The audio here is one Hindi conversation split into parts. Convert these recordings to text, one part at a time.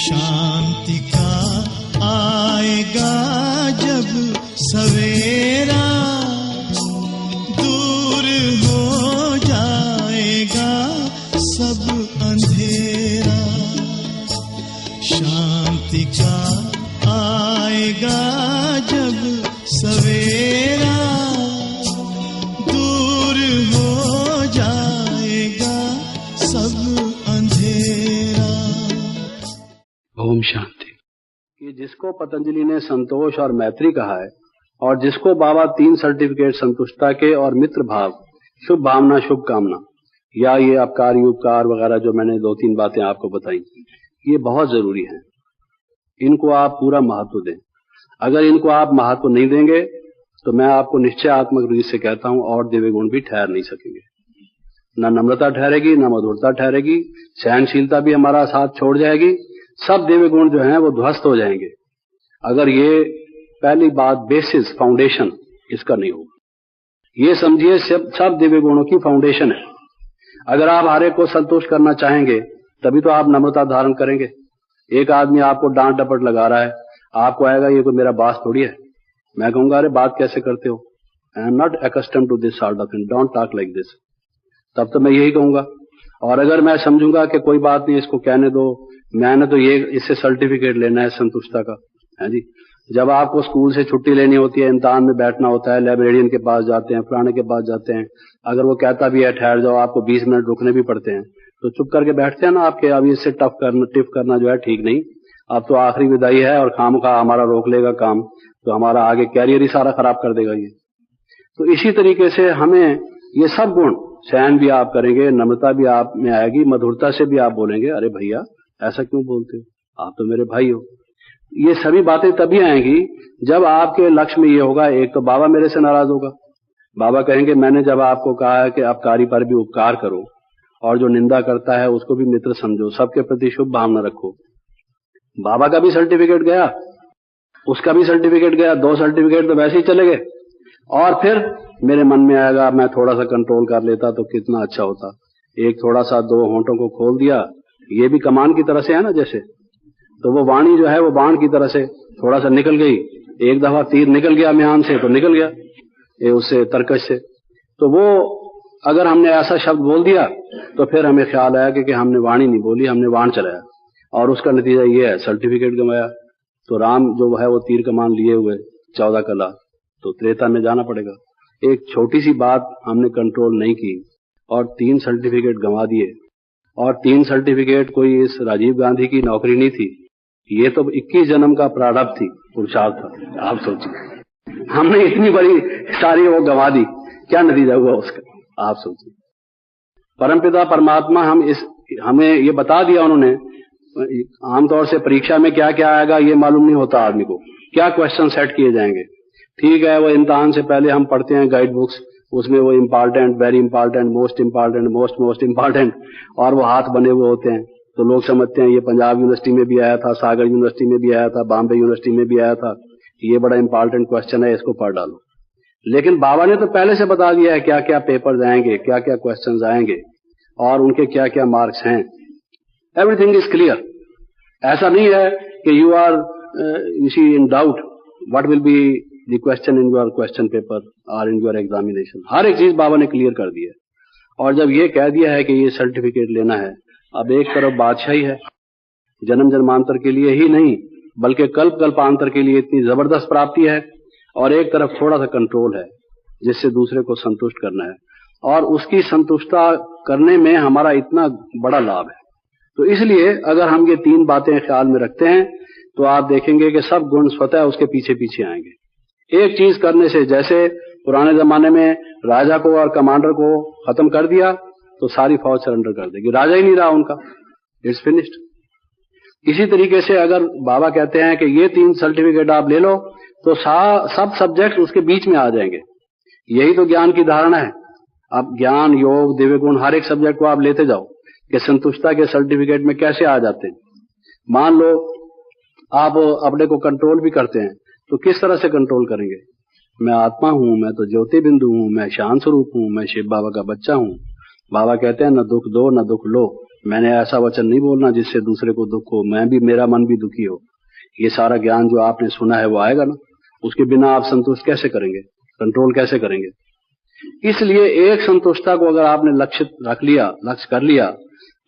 शांति का आएगा जब सवेरा, दूर हो जाएगा सब अंधेरा। शांति का आएगा जब सवेरा, दूर हो जाएगा सब अंधेरा। ओम शांति। कि जिसको पतंजलि ने संतोष और मैत्री कहा है, और जिसको बाबा 3 सर्टिफिकेट संतुष्टता के और मित्र भाव, शुभ भावना, शुभ कामना, या ये अपकार उपकार वगैरह जो मैंने 2-3 बातें आपको बताई, ये बहुत जरूरी है। इनको आप पूरा महत्व दें। अगर इनको आप महत्व नहीं देंगे तो मैं आपको निश्चयात्मक रूप से कहता हूं और दिव्य गुण भी ठहर नहीं सकेंगे। न नम्रता ठहरेगी, न मधुरता ठहरेगी, सहनशीलता भी हमारा साथ छोड़ जाएगी। सब दिव्य गुण जो हैं वो ध्वस्त हो जाएंगे अगर ये पहली बात बेसिस फाउंडेशन इसका नहीं होगा। ये समझिए सब दिव्य गुणों की फाउंडेशन है। अगर आप हर एक को संतुष्ट करना चाहेंगे तभी तो आप नम्रता धारण करेंगे। एक आदमी आपको डांट डपट लगा रहा है, आपको आएगा ये कोई मेरा बास थोड़ी है। मैं कहूंगा अरे बात कैसे करते हो, I am not accustomed to this sort of thing, don't talk like this. तब तो मैं यही कहूंगा। और अगर मैं समझूंगा कि कोई बात नहीं, इसको कहने दो, मैंने तो ये इससे सर्टिफिकेट लेना है संतुष्टता का, है जी। जब आपको स्कूल से छुट्टी लेनी होती है, इम्तिहान में बैठना होता है, लाइब्रेरियन के पास जाते हैं, फलाने के पास जाते हैं, अगर वो कहता भी है ठहर जाओ, आपको 20 मिनट रुकने भी पड़ते हैं, तो चुप करके बैठते हैं ना आपके। अब इससे टिफ करना जो है ठीक नहीं। अब तो आखिरी विदाई है और खामखा हमारा रोक लेगा काम, तो हमारा आगे कैरियर ही सारा खराब कर देगा ये। तो इसी तरीके से हमें ये सब गुण, सहन भी आप करेंगे, नम्रता भी आप में आएगी, मधुरता से भी आप बोलेंगे अरे भैया ऐसा क्यों बोलते हो, आप तो मेरे भाई हो। ये सभी बातें तभी आएंगी जब आपके लक्ष्य में ये होगा, एक तो बाबा मेरे से नाराज होगा। बाबा कहेंगे मैंने जब आपको कहा है कि अपकारी पर भी उपकार करो और जो निंदा करता है उसको भी मित्र समझो, सबके प्रति शुभ भावना रखो। बाबा का भी सर्टिफिकेट गया, उसका भी सर्टिफिकेट गया, 2 सर्टिफिकेट तो वैसे ही चले गए। और फिर मेरे मन में आएगा मैं थोड़ा सा कंट्रोल कर लेता तो कितना अच्छा होता। एक थोड़ा सा 2 होंठों को खोल दिया, ये भी कमान की तरह से है ना जैसे, तो वो वाणी जो है वो बाण की तरह से थोड़ा सा निकल गई। एक दफा तीर निकल गया म्यान से तो निकल गया ये उससे तरकश से। तो वो अगर हमने ऐसा शब्द बोल दिया तो फिर हमें ख्याल आया कि हमने वाणी नहीं बोली, हमने बाण चलाया, और उसका नतीजा ये है सर्टिफिकेट गंवाया। तो राम जो है वो तीर कमान लिए हुए 14 कला, तो त्रेता में जाना पड़ेगा। एक छोटी सी बात हमने कंट्रोल नहीं की और 3 सर्टिफिकेट गंवा दिए। और 3 सर्टिफिकेट कोई इस राजीव गांधी की नौकरी नहीं थी, ये तो 21 जन्म का प्रारब्ध थी, पुरुषार्थ था। आप सोचिए हमने इतनी बड़ी सारी वो गंवा दी, क्या नतीजा हुआ उसका, आप सोचिए। परमपिता परमात्मा हमें ये बता दिया उन्होंने। आमतौर से परीक्षा में क्या क्या आएगा ये मालूम नहीं होता आदमी को, क्या क्वेश्चन सेट किए जाएंगे। ठीक है, वो इम्तिहान से पहले हम पढ़ते हैं गाइड बुक्स, उसमें वो important, very important, most important, most important, और वो हाथ बने हुए होते हैं। तो लोग समझते हैं ये पंजाब यूनिवर्सिटी में भी आया था, सागर यूनिवर्सिटी में भी आया था, बॉम्बे यूनिवर्सिटी में भी आया था, ये बड़ा इंपॉर्टेंट क्वेश्चन है, इसको पढ़ डालो। लेकिन बाबा ने तो पहले से बता दिया है क्या क्या पेपर्स आएंगे, क्या क्या क्वेश्चंस आएंगे और उनके क्या क्या मार्क्स हैं। Everything is clear. ऐसा नहीं है कि you are you see in doubt what will be the question in your question paper और इन योर एग्जामिनेशन। हर एक चीज बाबा ने क्लियर कर दी है। और जब ये कह दिया है कि ये सर्टिफिकेट लेना है, अब एक तरफ बादशाही है, जन्म जन्मांतर के लिए ही नहीं बल्कि कल्प कल्पांतर के लिए इतनी जबरदस्त प्राप्ति है, और एक तरफ थोड़ा सा कंट्रोल है जिससे दूसरे को संतुष्ट करना है, और उसकी संतुष्टता करने में हमारा इतना बड़ा लाभ है। तो इसलिए अगर हम ये 3 बातें ख्याल में रखते हैं तो आप देखेंगे कि सब गुण स्वतः उसके पीछे पीछे आएंगे। एक चीज करने से, जैसे पुराने जमाने में राजा को और कमांडर को खत्म कर दिया तो सारी फौज सरेंडर कर देगी, राजा ही नहीं रहा उनका, इट्स फिनिश्ड। इसी तरीके से अगर बाबा कहते हैं कि ये 3 सर्टिफिकेट आप ले लो तो सब सब्जेक्ट उसके बीच में आ जाएंगे। यही तो ज्ञान की धारणा है। अब ज्ञान, योग, दिव्य गुण, हर एक सब्जेक्ट को आप लेते जाओ कि संतुष्टता के सर्टिफिकेट में कैसे आ जाते हैं। मान लो आप अपने को कंट्रोल भी करते हैं तो किस तरह से कंट्रोल करेंगे। मैं आत्मा हूं, मैं तो ज्योति बिंदु हूं, मैं शांत स्वरूप हूं, मैं शिव बाबा का बच्चा हूं। बाबा कहते हैं न दुख दो न दुख लो, मैंने ऐसा वचन नहीं बोलना जिससे दूसरे को दुख हो, मेरा मन भी दुखी हो। ये सारा ज्ञान जो आपने सुना है वो आएगा ना, उसके बिना आप संतुष्ट कैसे करेंगे, कंट्रोल कैसे करेंगे? इसलिए एक संतुष्टता को अगर आपने लक्ष्य कर लिया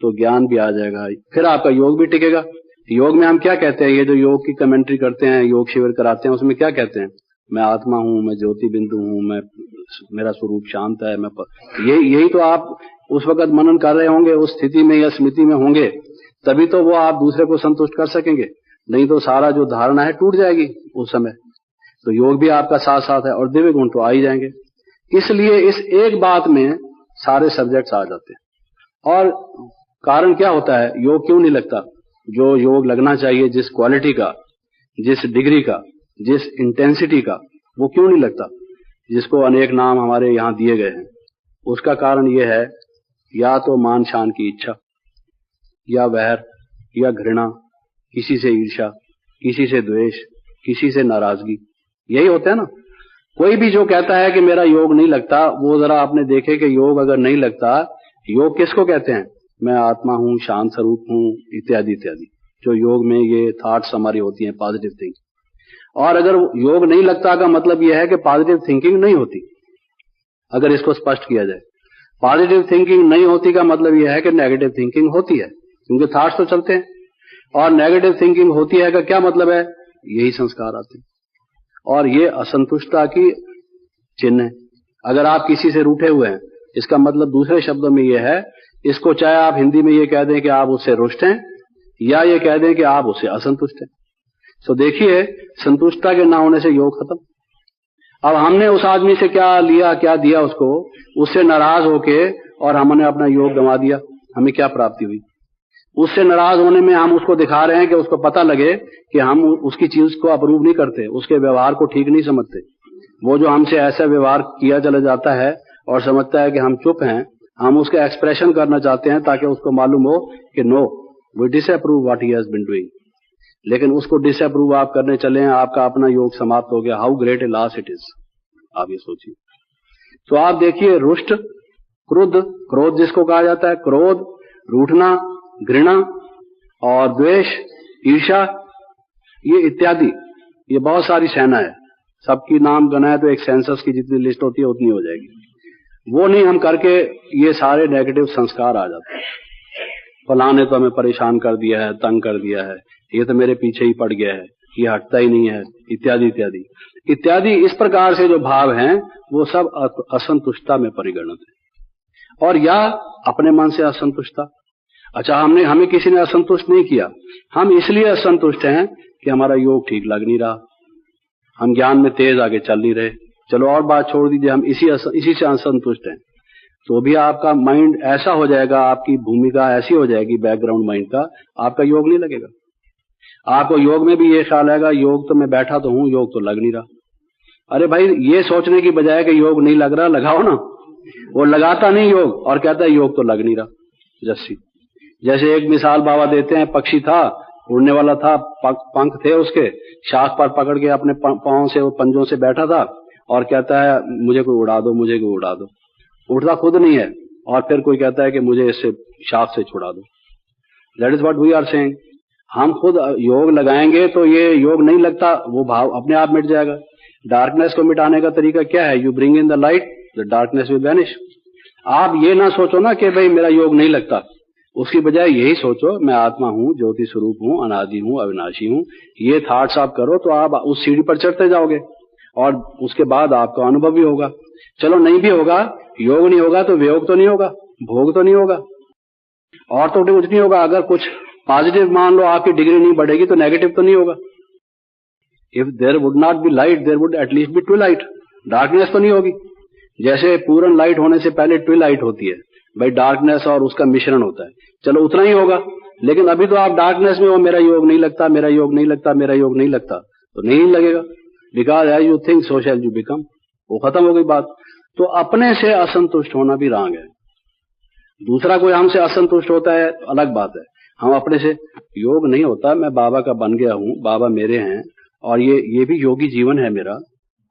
तो ज्ञान भी आ जाएगा, फिर आपका योग भी टिकेगा। योग में हम क्या कहते हैं, ये जो योग की कमेंट्री करते हैं, योग शिविर कराते हैं, उसमें क्या कहते हैं? मैं आत्मा हूं, मैं ज्योति बिंदु हूं, मेरा स्वरूप शांत है, यही तो आप उस वक्त मनन कर रहे होंगे, उस स्थिति में या स्मृति में होंगे, तभी तो वो आप दूसरे को संतुष्ट कर सकेंगे। नहीं तो सारा जो धारणा है टूट जाएगी उस समय। तो योग भी आपका साथ साथ है और दिव्य गुण तो आ ही जाएंगे। इसलिए इस एक बात में सारे सब्जेक्ट्स आ जाते हैं। और कारण क्या होता है, योग क्यों नहीं लगता? जो योग लगना चाहिए, जिस क्वालिटी का, जिस डिग्री का, जिस इंटेंसिटी का, वो क्यों नहीं लगता? जिसको अनेक नाम हमारे यहाँ दिए गए हैं, उसका कारण ये है, या तो मान शान की इच्छा, या वैर, या घृणा, किसी से ईर्ष्या, किसी से द्वेष, किसी से नाराजगी, यही होता है ना। कोई भी जो कहता है कि मेरा योग नहीं लगता, वो जरा आपने देखे कि योग अगर नहीं लगता, योग किसको कहते हैं? मैं आत्मा हूं, शांत स्वरूप हूं, इत्यादि इत्यादि, जो योग में ये थॉट्स हमारी होती हैं, पॉजिटिव थिंकिंग। और अगर योग नहीं लगता का मतलब यह है कि पॉजिटिव थिंकिंग नहीं होती। अगर इसको स्पष्ट किया जाए, पॉजिटिव थिंकिंग नहीं होती का मतलब यह है कि नेगेटिव थिंकिंग होती है, क्योंकि थॉट्स तो चलते हैं। और नेगेटिव थिंकिंग होती है का क्या मतलब है? यही संस्कार आते हैं, और ये असंतुष्टता की चिन्ह है। अगर आप किसी से रूठे हुए हैं, इसका मतलब दूसरे शब्दों में यह है, इसको चाहे आप हिंदी में ये कह दें कि आप उससे रुष्ट हैं, या ये कह दें कि आप उससे असंतुष्ट हैं। तो देखिए, संतुष्टता के ना होने से योग खत्म। अब हमने उस आदमी से क्या लिया, क्या दिया उसको, उससे नाराज होके और हमने अपना योग गंवा दिया, हमें क्या प्राप्ति हुई? उससे नाराज होने में हम उसको दिखा रहे हैं कि उसको पता लगे कि हम उसकी चीज को अप्रूव नहीं करते, उसके व्यवहार को ठीक नहीं समझते। वो जो हमसे ऐसा व्यवहार किया चला जाता है और समझता है कि हम चुप हैं, हम उसका एक्सप्रेशन करना चाहते हैं ताकि उसको मालूम हो कि no, we disapprove what he has been doing. लेकिन उसको डिसअप्रूव आप करने चले हैं, आपका अपना योग समाप्त हो गया। How great a loss it is, आप ये सोचिए। तो आप देखिए, रुष्ट, क्रुद्ध, क्रोध जिसको कहा जाता है, क्रोध, रूठना, घृणा और द्वेष, ईर्ष्या, ये इत्यादि, ये बहुत सारी सेना है। सबकी नाम गनाए तो एक सेंसस की जितनी लिस्ट होती है उतनी हो जाएगी। वो नहीं हम करके ये सारे नेगेटिव संस्कार आ जाते हैं। फलाने तो हमें परेशान कर दिया है, तंग कर दिया है, ये तो मेरे पीछे ही पड़ गया है, ये हटता ही नहीं है, इत्यादि इत्यादि इत्यादि। इस प्रकार से जो भाव हैं वो सब असंतुष्टता में परिगणित है। और या अपने मन से असंतुष्टता। अच्छा, हमें किसी ने असंतुष्ट नहीं किया, हम इसलिए असंतुष्ट हैं कि हमारा योग ठीक लग नहीं रहा, हम ज्ञान में तेज आगे चल नहीं रहे। चलो और बात छोड़ दीजिए, हम इसी से असंतुष्ट हैं, तो भी आपका माइंड ऐसा हो जाएगा, आपकी भूमिका ऐसी हो जाएगी बैकग्राउंड माइंड का, आपका योग नहीं लगेगा। आपको योग में भी ये ख्याल आएगा, योग तो मैं बैठा तो हूं, योग तो लग नहीं रहा। अरे भाई, ये सोचने की बजाय कि योग नहीं लग रहा, लगाओ ना। वो लगाता नहीं योग और कहता है योग तो लग नहीं रहा। जस्सी जैसे एक मिसाल बाबा देते हैं, पक्षी था, उड़ने वाला था, पंख थे उसके, शाख पर पकड़ के अपने पांव से और पंजों से बैठा था और कहता है मुझे कोई उड़ा दो, मुझे कोई उड़ा दो। उड़ता खुद नहीं है और फिर कोई कहता है कि मुझे इससे शाख से छुड़ा दो। That is what we are saying. हम खुद योग लगाएंगे तो ये योग नहीं लगता, वो भाव अपने आप मिट जाएगा। डार्कनेस को मिटाने का तरीका क्या है? You bring in the light, the darkness will vanish. आप ये ना सोचो ना कि भाई मेरा योग नहीं लगता, उसकी बजाय यही सोचो मैं आत्मा हूं, ज्योति स्वरूप हूं, अनादि हूं, अविनाशी हूं। ये थॉट्स आप करो तो आप उस सीढ़ी पर चढ़ते जाओगे और उसके बाद आपका अनुभव भी होगा। चलो नहीं भी होगा, योग नहीं होगा तो वियोग तो नहीं होगा, भोग तो नहीं होगा, और तो कुछ नहीं होगा। अगर कुछ पॉजिटिव मान लो आपकी डिग्री नहीं बढ़ेगी तो नेगेटिव तो नहीं होगा। If there would not be light, there would at least be twilight. Darkness तो नहीं होगी। जैसे पूर्ण लाइट होने से पहले ट्विलाइट होती है, भाई डार्कनेस और उसका मिश्रण होता है, चलो उतना ही होगा। लेकिन अभी तो आप डार्कनेस में हो, मेरा योग नहीं लगता, मेरा योग नहीं लगता, मेरा योग नहीं लगता, तो नहीं लगेगा। Because as you think so shall you become, वो खत्म हो गई बात। तो अपने से असंतुष्ट होना भी रांग है। दूसरा कोई हमसे असंतुष्ट होता है अलग बात है, हम अपने से योग नहीं होता, मैं बाबा का बन गया हूं, बाबा मेरे हैं और ये भी योगी जीवन है मेरा,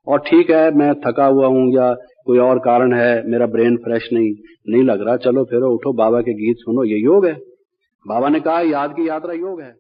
और ठीक है मैं थका हुआ हूं या कोई और कारण है, मेरा ब्रेन फ्रेश नहीं लग रहा, चलो फिर उठो बाबा के गीत सुनो, ये योग है। बाबा ने कहा याद की यात्रा योग है,